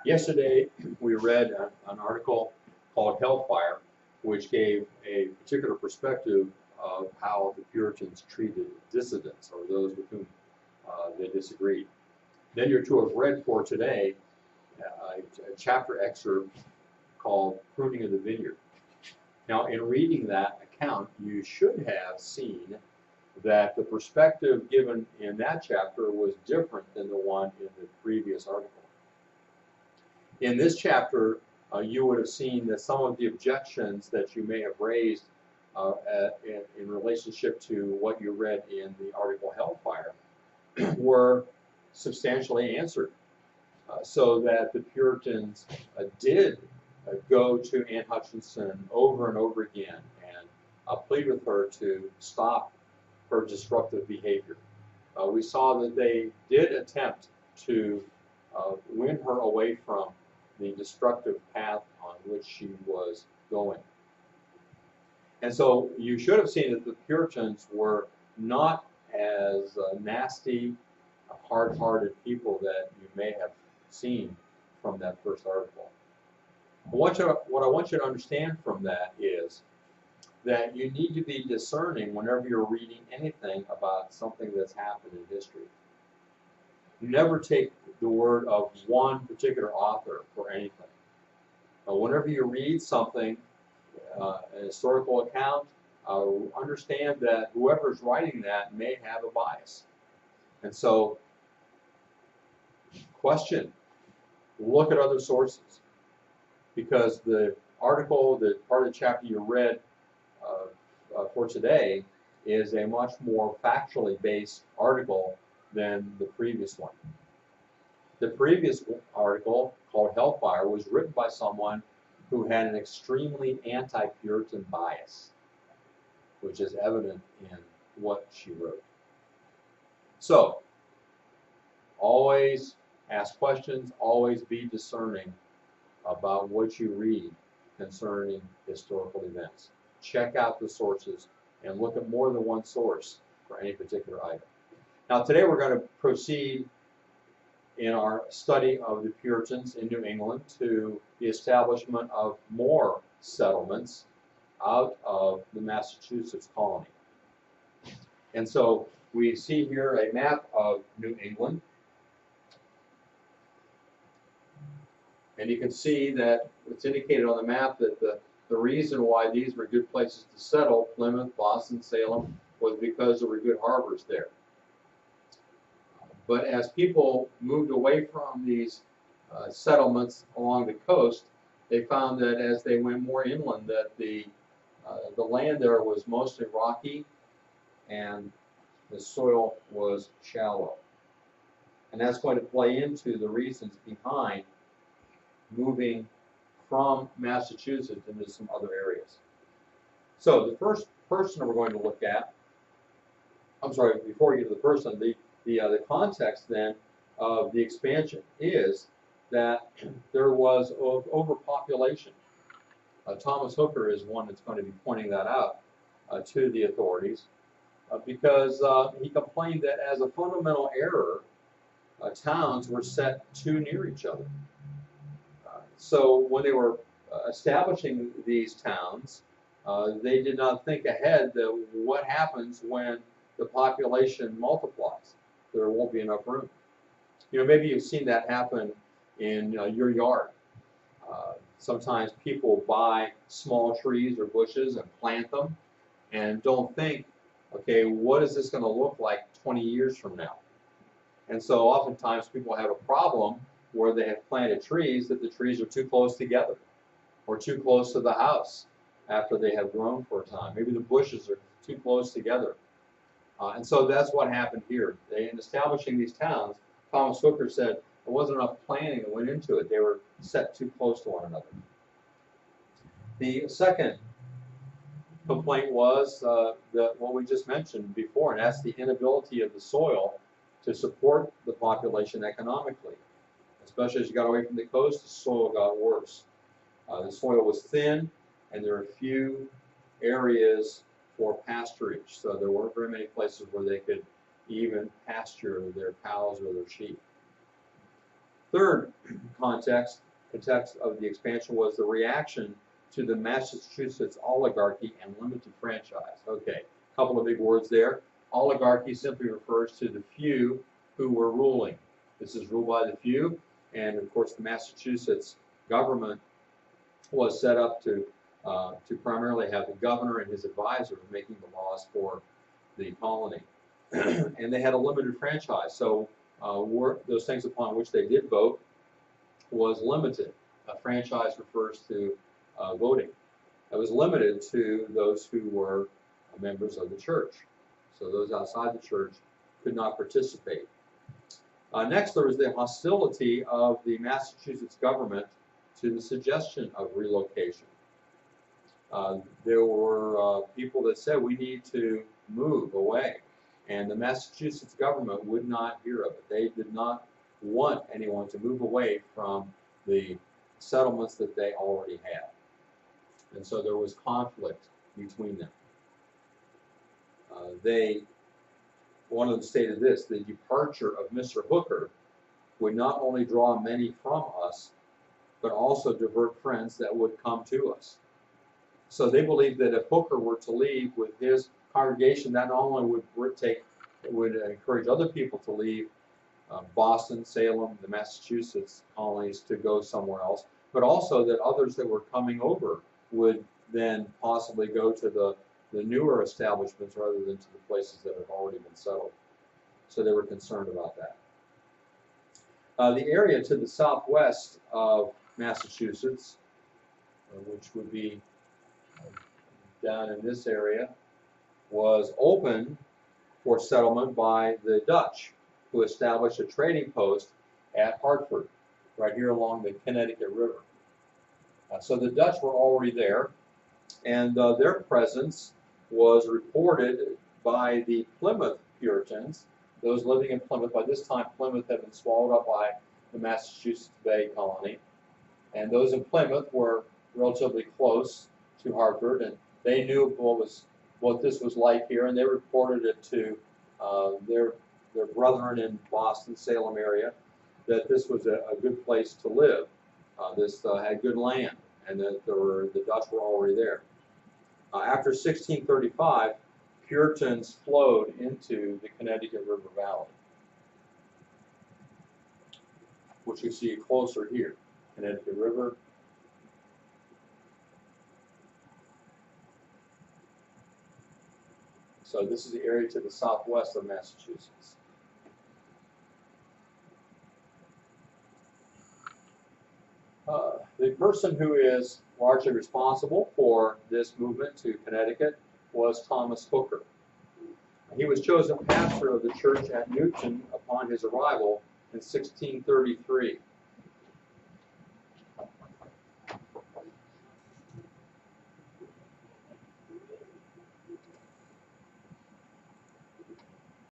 Yesterday, we read an article called Hellfire, which gave a particular perspective of how the Puritans treated dissidents, or those with whom they disagreed. Then you're to have read for today a chapter excerpt called Pruning of the Vineyard. Now, in reading that account, you should have seen that the perspective given in that chapter was different than the one in the previous article. In this chapter, you would have seen that some of the objections that you may have raised in relationship to what you read in the article Hellfire were substantially answered. So that the Puritans did go to Anne Hutchinson over and over again and plead with her to stop her disruptive behavior. We saw that they did attempt to win her away from the destructive path on which she was going. And so you should have seen that the Puritans were not as nasty, hard-hearted people that you may have seen from that first article. What I want you to understand from that is that you need to be discerning whenever you're reading anything about something that's happened in history. Never take the word of one particular author for anything. Whenever you read something, an historical account, understand that whoever's writing that may have a bias. And so, question, look at other sources. Because the article, the part of the chapter you read for today is a much more factually based article than the previous one. The previous article, called Hellfire, was written by someone who had an extremely anti-Puritan bias, which is evident in what she wrote. So, always ask questions, always be discerning about what you read concerning historical events. Check out the sources and look at more than one source for any particular item. Now today we're going to proceed in our study of the Puritans in New England to the establishment of more settlements out of the Massachusetts colony. And so we see here a map of New England. And you can see that it's indicated on the map that the reason why these were good places to settle, Plymouth, Boston, Salem, was because there were good harbors there. But as people moved away from these settlements along the coast, they found that as they went more inland, that the land there was mostly rocky and the soil was shallow. And that's going to play into the reasons behind moving from Massachusetts into some other areas. So the first person we're going to look at, I'm sorry, before we get to the person, the context then of the expansion is that there was overpopulation. Thomas Hooker is one that's going to be pointing that out to the authorities because he complained that as a fundamental error, towns were set too near each other. So when they were establishing these towns, they did not think ahead that what happens when the population multiplies. There won't be enough room. You know, maybe you've seen that happen in your yard. Sometimes people buy small trees or bushes and plant them and don't think, okay, what is this going to look like 20 years from now? And so oftentimes people have a problem where they have planted trees that the trees are too close together or too close to the house after they have grown for a time. Maybe the bushes are too close together. And so that's what happened here. In establishing these towns, Thomas Hooker said there wasn't enough planning that went into it. They were set too close to one another. The second complaint was what we just mentioned before, and that's the inability of the soil to support the population economically. Especially as you got away from the coast, the soil got worse. The soil was thin, and there were few areas for pasturage. So there weren't very many places where they could even pasture their cows or their sheep. Third context of the expansion was the reaction to the Massachusetts oligarchy and limited franchise. Okay, a couple of big words there. Oligarchy simply refers to the few who were ruling. This is ruled by the few, and of course the Massachusetts government was set up to primarily have the governor and his advisor making the laws for the colony. And they had a limited franchise, so those things upon which they did vote was limited. A franchise refers to voting. It was limited to those who were members of the church. So those outside the church could not participate. Next, there was the hostility of the Massachusetts government to the suggestion of relocation. There were people that said we need to move away, and the Massachusetts government would not hear of it. They did not want anyone to move away from the settlements that they already had. And so there was conflict between them. One of them stated this: the departure of Mr. Hooker would not only draw many from us, but also divert friends that would come to us. So they believed that if Hooker were to leave with his congregation, that not only would encourage other people to leave Boston, Salem, the Massachusetts colonies to go somewhere else, but also that others that were coming over would then possibly go to the newer establishments rather than to the places that have already been settled. So they were concerned about that. The area to the southwest of Massachusetts, which would be down in this area, was open for settlement by the Dutch, who established a trading post at Hartford, right here along the Connecticut River. So the Dutch were already there, and their presence was reported by the Plymouth Puritans, those living in Plymouth. By this time, Plymouth had been swallowed up by the Massachusetts Bay Colony, and those in Plymouth were relatively close to Hartford, and they knew what this was like here, and they reported it to their brethren in Boston, Salem area, that this was a good place to live. This had good land, and that the Dutch were already there. After 1635, Puritans flowed into the Connecticut River Valley, which you see closer here, Connecticut River. So this is the area to the southwest of Massachusetts. The person who is largely responsible for this movement to Connecticut was Thomas Hooker. He was chosen pastor of the church at Newton upon his arrival in 1633.